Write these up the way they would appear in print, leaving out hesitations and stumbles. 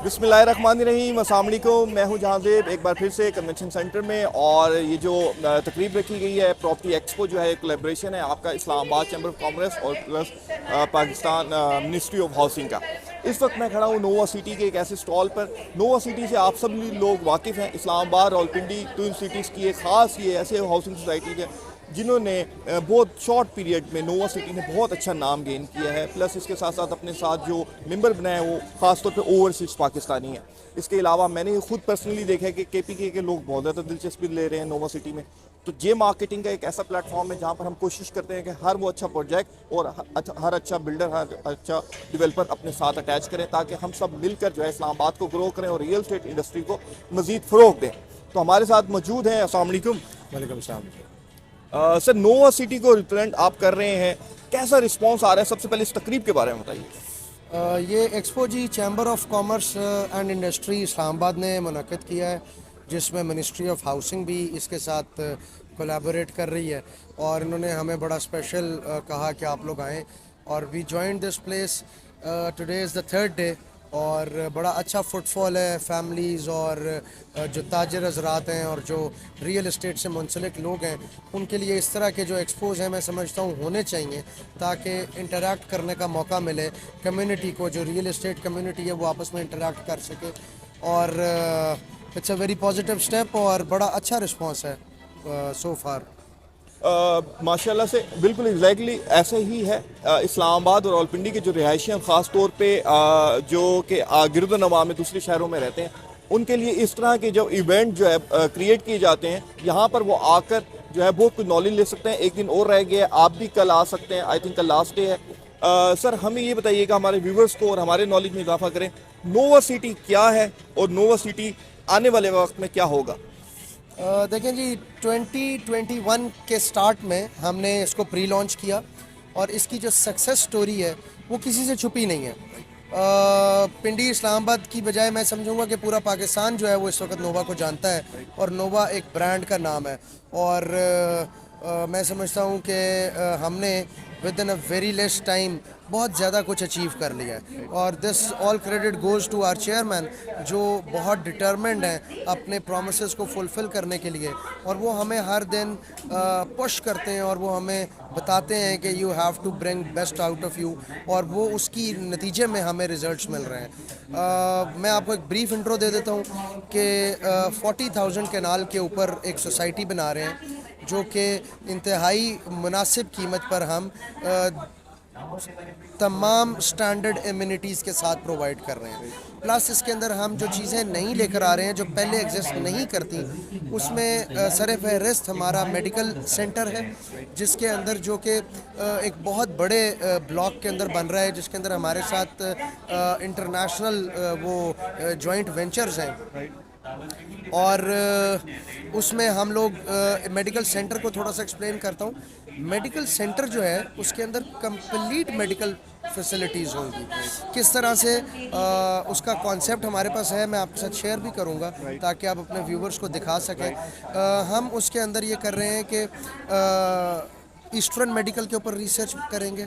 बिस्मिल्लाहिर्रहमानिर्रहीम, अस्सलाम वालेकुम। मैं हूं जहांजेब, एक बार फिर से कन्वेंशन सेंटर में। और ये जो तकरीब रखी गई है प्रॉपर्टी एक्सपो, जो है कोलैबोरेशन है आपका इस्लामाबाद चैम्बर ऑफ कॉमर्स और plus Pakistan ministry of housing का। इस वक्त मैं खड़ा हूँ नोवा सिटी के एक ऐसे स्टॉल पर। नोवा सिटी से आप सब लोग वाकिफ़ हैं। इस्लामाबाद रावलपिंडी ट्विन सिटीज़ की एक ख़ास ये ऐसे हाउसिंग सोसाइटी है जिन्होंने बहुत शॉर्ट पीरियड में नोवा सिटी ने बहुत अच्छा नाम गेन किया है। प्लस इसके साथ साथ अपने साथ जो मेंबर बनाए वो ख़ासतौर पे ओवरसीज पाकिस्तानी हैं। इसके अलावा मैंने खुद पर्सनली देखा है कि केपीके के लोग बहुत ज़्यादा दिलचस्पी ले रहे हैं नोवा सिटी में। तो ये मार्केटिंग का एक ऐसा प्लेटफॉर्म है जहाँ पर हम कोशिश करते हैं कि हर वो अच्छा प्रोजेक्ट और हर अच्छा बिल्डर, हर अच्छा डेवलपर अपने साथ अटैच करें, ताकि हम सब मिलकर जो है इस्लामाबाद को ग्रो करें और रियल स्टेट इंडस्ट्री को मज़ीद फ़रोग़ दें। तो हमारे साथ मौजूद हैं, अस्सलाम वालेकुम। वालेकुम सलाम। सर, नोवा सिटी को रिप्रेजेंट आप कर रहे हैं, कैसा रिस्पांस आ रहा है? सबसे पहले इस तकरीब के बारे में बताइए। ये expo G chamber of commerce and industry Islamabad ने मुनक़िद किया है, जिसमें मिनिस्ट्री ऑफ हाउसिंग भी इसके साथ कोलैबोरेट कर रही है। और इन्होंने हमें बड़ा स्पेशल कहा कि आप लोग आएँ, और we joined this place. Today is the third day और बड़ा अच्छा फुटफॉल है। फैमिलीज़ और जो ताजर हजरात हैं और जो रियल इस्टेट से मुंसलिक लोग हैं, उनके लिए इस तरह के जो एक्सपोज हैं मैं समझता हूँ होने चाहिए, ताकि इंटरेक्ट करने का मौका मिले कम्युनिटी को। जो रियल इस्टेट कम्युनिटी है वो आपस में इंटरेक्ट कर सके। और it's a very positive step और बड़ा अच्छा रिस्पॉन्स है सो फार। माशाल्लाह से बिल्कुल एग्जैक्टली ऐसे ही है। इस्लामाबाद और रावलपिंडी के जो रिहायशी हैं, ख़ास तौर पे जो कि गिरदनवा में दूसरे शहरों में रहते हैं, उनके लिए इस तरह के जो इवेंट जो है क्रिएट किए जाते हैं, यहाँ पर वो आकर जो है बहुत कुछ नॉलेज ले सकते हैं। एक दिन और रह गया, आप भी कल आ सकते हैं। आई थिंक कल लास्ट डे है। सर, हमें ये बताइएगा, हमारे व्यूवर्स को और हमारे नॉलेज में इजाफा करें, नोवा सिटी क्या है और नोवा सिटी आने वाले वक्त में क्या होगा? देखें जी, 2021 के स्टार्ट में हमने इसको प्री लॉन्च किया, और इसकी जो सक्सेस स्टोरी है वो किसी से छुपी नहीं है। पिंडी इस्लामाबाद की बजाय मैं समझूंगा कि पूरा पाकिस्तान जो है वो इस वक्त नोवा को जानता है, और नोवा एक ब्रांड का नाम है। और मैं समझता हूँ कि हमने within a very less time बहुत ज़्यादा कुछ अचीव कर लिया है। और this all credit goes to our chairman, जो बहुत डिटर्मिन्ड हैं अपने प्रोमिसेस को फुलफ़िल करने के लिए। और वो हमें हर दिन पुश करते हैं और वो हमें बताते हैं कि you have to bring best out of you, और वो उसकी नतीजे में हमें रिजल्ट्स मिल रहे हैं। मैं आपको एक ब्रीफ इंट्रो दे देता हूँ कि 40,000 कैनाल के ऊपर एक सोसाइटी बना रहे हैं, जो कि इंतहाई मुनासिब कीमत पर हम तमाम स्टैंडर्ड एमिनिटीज़ के साथ प्रोवाइड कर रहे हैं। प्लस इसके अंदर हम जो चीज़ें नहीं लेकर आ रहे हैं, जो पहले एग्जिस्ट नहीं करती, उसमें सर फहरिस्त हमारा मेडिकल सेंटर है, जिसके अंदर जो कि एक बहुत बड़े ब्लॉक के अंदर बन रहा है, जिसके अंदर हमारे साथ इंटरनेशनल वो जॉइंट वेंचर्स हैं। और उसमें हम लोग मेडिकल सेंटर को थोड़ा सा एक्सप्लेन करता हूँ। मेडिकल सेंटर जो है उसके अंदर कंप्लीट मेडिकल फैसिलिटीज़ होंगी। किस तरह से उसका कॉन्सेप्ट हमारे पास है, मैं आपके साथ शेयर भी करूँगा ताकि आप अपने व्यूवर्स को दिखा सकें। हम उसके अंदर ये कर रहे हैं कि ईस्टर्न मेडिकल के ऊपर रिसर्च करेंगे।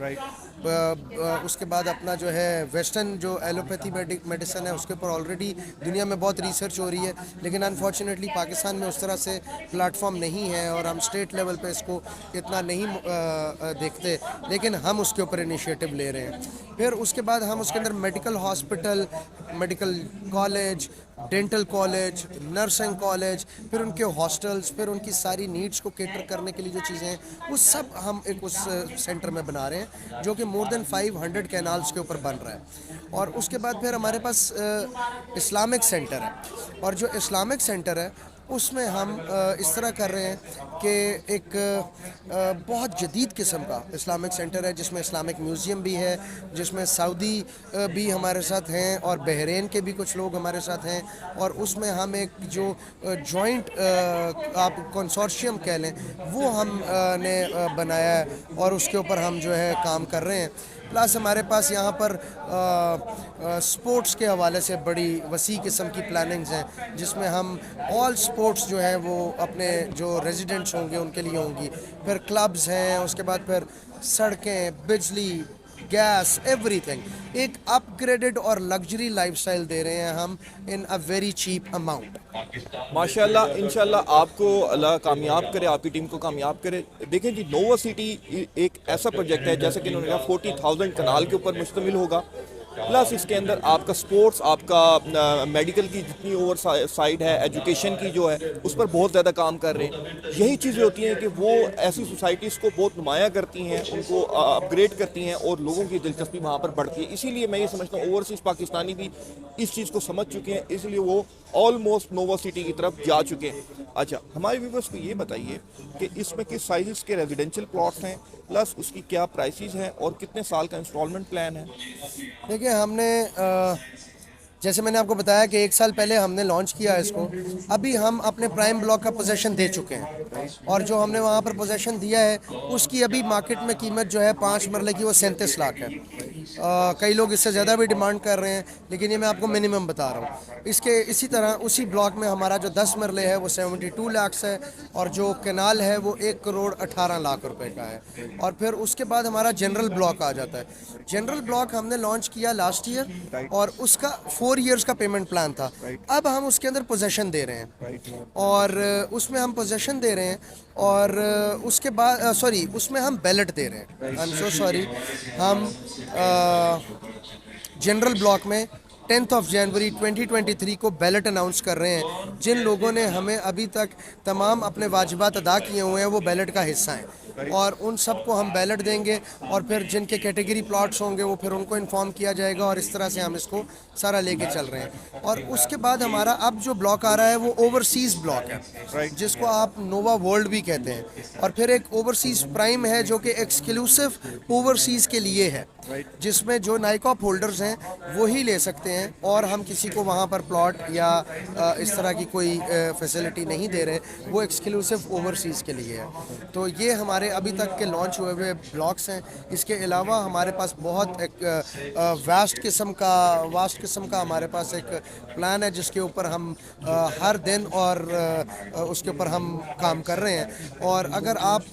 उसके बाद अपना जो है वेस्टर्न जो एलोपैथी मेडिसिन है, उसके ऊपर ऑलरेडी दुनिया में बहुत रिसर्च हो रही है, लेकिन अनफॉर्चुनेटली पाकिस्तान में उस तरह से प्लेटफॉर्म नहीं है और हम स्टेट लेवल पे इसको इतना नहीं देखते, लेकिन हम उसके ऊपर इनिशिएटिव ले रहे हैं। फिर उसके बाद हम उसके अंदर medical hospital, medical college, dental college, nursing college, फिर उनके हॉस्टल्स, फिर उनकी सारी नीड्स को केटर करने के लिए जो चीज़ें हैं वो सब हम एक उस सेंटर में बना रहे हैं, जो कि मोर देन 500 कैनाल्स के ऊपर बन रहा है। और उसके बाद फिर हमारे पास इस्लामिक सेंटर है, और जो इस्लामिक सेंटर है उसमें हम इस तरह कर रहे हैं कि एक बहुत जदीद किस्म का इस्लामिक सेंटर है, जिसमें इस्लामिक म्यूज़ियम भी है, जिसमें सऊदी भी हमारे साथ हैं और बहरीन के भी कुछ लोग हमारे साथ हैं। और उसमें हम एक जो जॉइंट आप कंसोर्शियम कह लें, वो हम ने बनाया है, और उसके ऊपर हम जो है काम कर रहे हैं। प्लस हमारे पास यहाँ पर स्पोर्ट्स के हवाले से बड़ी वसी किस्म की प्लानिंग्स हैं, जिसमें हम ऑल स्पोर्ट्स जो है वो अपने जो रेजिडेंट्स होंगे उनके लिए होंगी। फिर क्लब्स हैं, उसके बाद फिर सड़कें, बिजली, गैस, एवरीथिंग, एक अपग्रेडेड और लग्जरी लाइफस्टाइल दे रहे हैं हम इन अ वेरी चीप अमाउंट। माशाल्लाह, इंशाल्लाह आपको अल्लाह कामयाब करे, आपकी टीम को कामयाब करे। देखें जी, नोवा सिटी एक ऐसा प्रोजेक्ट है, जैसा कि उन्होंने कहा 40,000 कनाल के ऊपर मुश्तमिल होगा, प्लस इसके अंदर आपका स्पोर्ट्स, आपका मेडिकल की जितनी ओवर साइड है, एजुकेशन की जो है, उस पर बहुत ज़्यादा काम कर रहे हैं। यही चीज़ें होती हैं कि वो ऐसी सोसाइटीज़ को बहुत नुमाया करती हैं, उनको अपग्रेड करती हैं और लोगों की दिलचस्पी वहाँ पर बढ़ती है। इसीलिए मैं ये समझता हूँ ओवरसीज़ पाकिस्तानी भी इस चीज़ को समझ चुके हैं, इसलिए वो ऑलमोस्ट नोवा सिटी की तरफ जा चुके हैं। अच्छा, हमारे व्यूवर्स को ये बताइए कि इसमें किस साइज़ के रेजिडेंशियल प्लॉट्स हैं, प्लस उसकी क्या प्राइसेस हैं और कितने साल का इंस्टॉलमेंट प्लान है। देखिए, हमने जैसे मैंने आपको बताया कि 1 साल पहले हमने लॉन्च किया है इसको। अभी हम अपने प्राइम ब्लॉक का पोजेशन दे चुके हैं और जो हमने वहाँ पर पोजेशन दिया है उसकी अभी मार्केट में कीमत जो है 5 मरले की वो 37 लाख है। कई लोग इससे ज़्यादा भी डिमांड कर रहे हैं, लेकिन ये मैं आपको मिनिमम बता रहा हूँ। इसी तरह उसी ब्लॉक में हमारा जो 10 मरले है वो 72 लाख है और जो कैनाल है वो 1 करोड़ 18 लाख रुपए का है। और फिर उसके बाद हमारा जनरल ब्लॉक आ जाता है। जनरल ब्लॉक हमने लॉन्च किया लास्ट ईयर और उसका 4 इयर्स का पेमेंट प्लान था। अब हम उसके अंदर पोजेशन दे रहे हैं और उसमें हम पोजेशन दे रहे हैं और उसके बाद उसमें हम बैलेट दे रहे हैं। आई एम सो सॉरी, हम जनरल ब्लॉक में 10 जनवरी 2023 को बैलेट अनाउंस कर रहे हैं। जिन लोगों ने हमें अभी तक तमाम अपने वाजिबात अदा किए हुए हैं वो बैलेट का हिस्सा हैं और उन सबको हम बैलेट देंगे और फिर जिनके कैटेगरी प्लॉट्स होंगे वो फिर उनको इन्फॉर्म किया जाएगा और इस तरह से हम इसको सारा लेके चल रहे हैं। और उसके बाद हमारा अब जो ब्लॉक आ रहा है वो ओवरसीज़ ब्लॉक है, जिसको आप नोवा वर्ल्ड भी कहते हैं। और फिर एक ओवरसीज़ प्राइम है जो कि एक्सक्लूसिव ओवरसीज़ के लिए है, जिसमें जो नाइकॉप होल्डर्स हैं वो ही ले सकते हैं और हम किसी को वहाँ पर प्लॉट या इस तरह की कोई फैसिलिटी नहीं दे रहे, वो एक्सक्लूसिव ओवरसीज़ के लिए है। तो ये हमारे अभी तक के लॉन्च हुए हुए ब्लॉक्स हैं। इसके अलावा हमारे पास बहुत एक वास्ट किस्म का हमारे पास एक प्लान है जिसके ऊपर हम हर दिन और उसके ऊपर हम काम कर रहे हैं। और अगर आप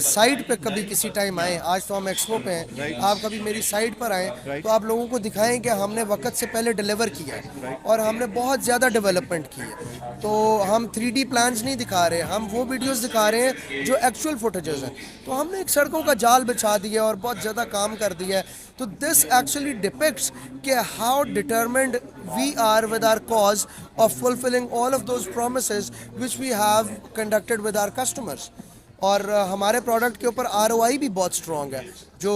साइट पे कभी किसी टाइम आए, आज तो हम एक्सपो पे हैं, आप कभी मेरी साइट पर आए तो आप लोगों को दिखाएं कि हमने वक्त से पहले डिलीवर किया है और हमने बहुत ज़्यादा डेवलपमेंट की है। तो हम 3D प्लान्स नहीं दिखा रहे, हम वो वीडियोस दिखा रहे हैं जो एक्चुअल फुटेजेस हैं। तो हमने एक सड़कों का जाल बिछा दिया और बहुत ज़्यादा काम कर दिया है। तो दिस एक्चुअली डिपिक्ट्स कि how determined we are with our cause of fulfilling all of those promises which we have conducted with our customers. और हमारे प्रोडक्ट के ऊपर ROI भी बहुत स्ट्रॉन्ग है, जो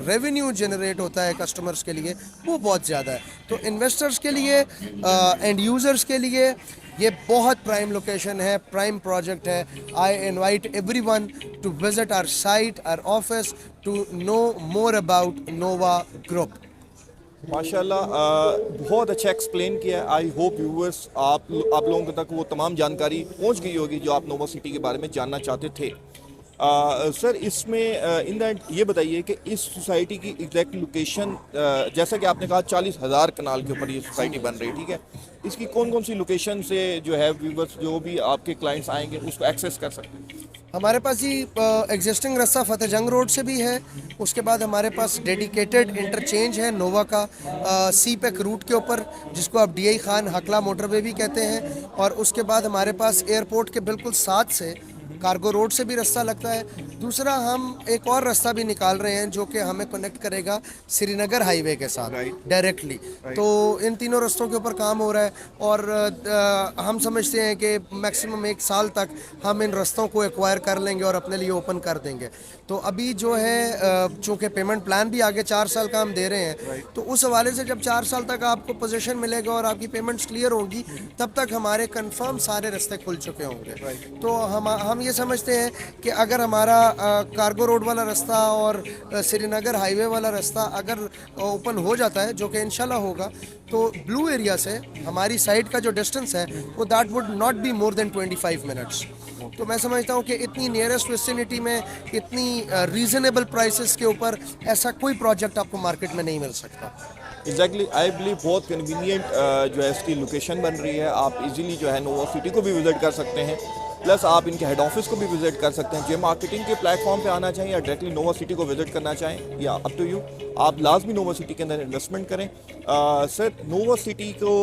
रेवेन्यू जनरेट होता है कस्टमर्स के लिए वो बहुत ज़्यादा है। तो इन्वेस्टर्स के लिए, एंड यूज़र्स के लिए ये बहुत प्राइम लोकेशन है, प्राइम प्रोजेक्ट है। I invite everyone to visit our site, our office, to know more about Nova group. माशाल्लाह, बहुत अच्छा एक्सप्लेन किया है। आई होप व्यूअर्स आप लोगों तक वो तमाम जानकारी पहुंच गई होगी जो आप नोवा सिटी के बारे में जानना चाहते थे। सर, इसमें इन दैट ये बताइए कि इस सोसाइटी की एग्जैक्ट लोकेशन, जैसा कि आपने कहा 40,000 कनाल के ऊपर ये सोसाइटी बन रही है, ठीक है, इसकी कौन कौन सी लोकेशन से जो है व्यूवर्स, जो भी आपके क्लाइंट्स आएंगे, उसको एक्सेस कर सकते हैं? हमारे पास जी एग्जिस्टिंग रास्ता फतेह जंग रोड से भी है। उसके बाद हमारे पास डेडिकेटेड इंटरचेंज है नोवा का सी पैक रूट के ऊपर, जिसको आप DI खान हकला मोटरवे भी कहते हैं। और उसके बाद हमारे पास एयरपोर्ट के बिल्कुल साथ से कार्गो रोड से भी रास्ता लगता है। दूसरा, हम एक और रास्ता भी निकाल रहे हैं जो कि हमें कनेक्ट करेगा श्रीनगर हाईवे के साथ डायरेक्टली। तो इन तीनों रास्तों के ऊपर काम हो रहा है और हम समझते हैं कि मैक्सिमम 1 साल तक हम इन रास्तों को एक्वायर कर लेंगे और अपने लिए ओपन कर देंगे। तो अभी जो है चूँकि पेमेंट प्लान भी आगे 4 साल का हम दे रहे हैं, तो उस हवाले से जब 4 साल तक आपको पोजीशन मिलेगा और आपकी पेमेंट्स क्लियर होगी, तब तक हमारे कंफर्म सारे रास्ते खुल चुके होंगे। तो हम ये समझते हैं कि अगर हमारा कार्गो रोड वाला रास्ता और श्रीनगर हाईवे वाला रास्ता अगर ओपन हो जाता है, जो कि इंशाल्लाह होगा, तो ब्लू एरिया से हमारी साइट का जो डिस्टेंस है वो that would not be more than 25 minutes. तो मैं समझता हूँ कि इतनी नियरेस्ट विसिनिटी में इतनी रीजनेबल प्राइसेस के ऊपर ऐसा कोई प्रोजेक्ट आपको मार्केट में नहीं मिल सकता। एग्जैक्टली, आई बिलीव बहुत कन्वीनियंट जो है इसकी लोकेशन बन रही है। आप इजीली जो है नोवा सिटी को भी विजिट कर सकते हैं प्लस आप इनके हेड ऑफिस को भी विजिट कर सकते हैं। जे मार्केटिंग के प्लेटफॉर्म पे आना चाहें या डायरेक्टली नोवा सिटी को विजिट करना चाहें, या अप टू यू, आप लाजमी नोवा सिटी के अंदर इन्वेस्टमेंट करें। सर, नोवा सिटी को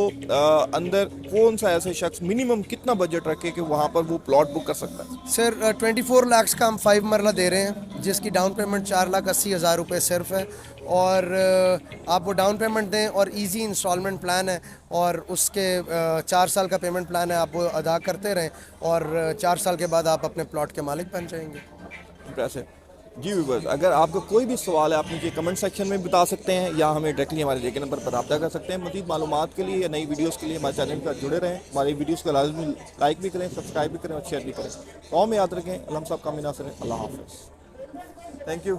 अंदर कौन सा ऐसे शख्स मिनिमम कितना बजट रखे कि वहाँ पर वो प्लॉट बुक कर सकता है? सर 24 लाख का हम 5 मरला दे रहे हैं, जिसकी डाउन पेमेंट 4,80,000 रुपये सिर्फ है। और आप वो डाउन पेमेंट दें और इजी इंस्टॉलमेंट प्लान है, और उसके 4 साल का पेमेंट प्लान है, आप वो अदा करते रहें और 4 साल के बाद आप अपने प्लॉट के मालिक बन जाएंगे। इंप्रेसिव। जी व्यूअर्स, अगर आपका कोई भी सवाल है आप नीचे कमेंट सेक्शन में बता सकते हैं, या हमें डायरेक्टली हमारे दिए गए नंबर पर रब्ता कर सकते हैं। मज़ीद मालूमात के लिए या नई वीडियोस के लिए हमारे चैनल पर जुड़े रहें। हमारी वीडियोस को लाजमी लाइक भी करें, सब्सक्राइब भी करें और शेयर भी करें। कौम में याद रखें, अल्लाह साहब का मिनासर, अल्लाह हाफ़िज़। Thank you.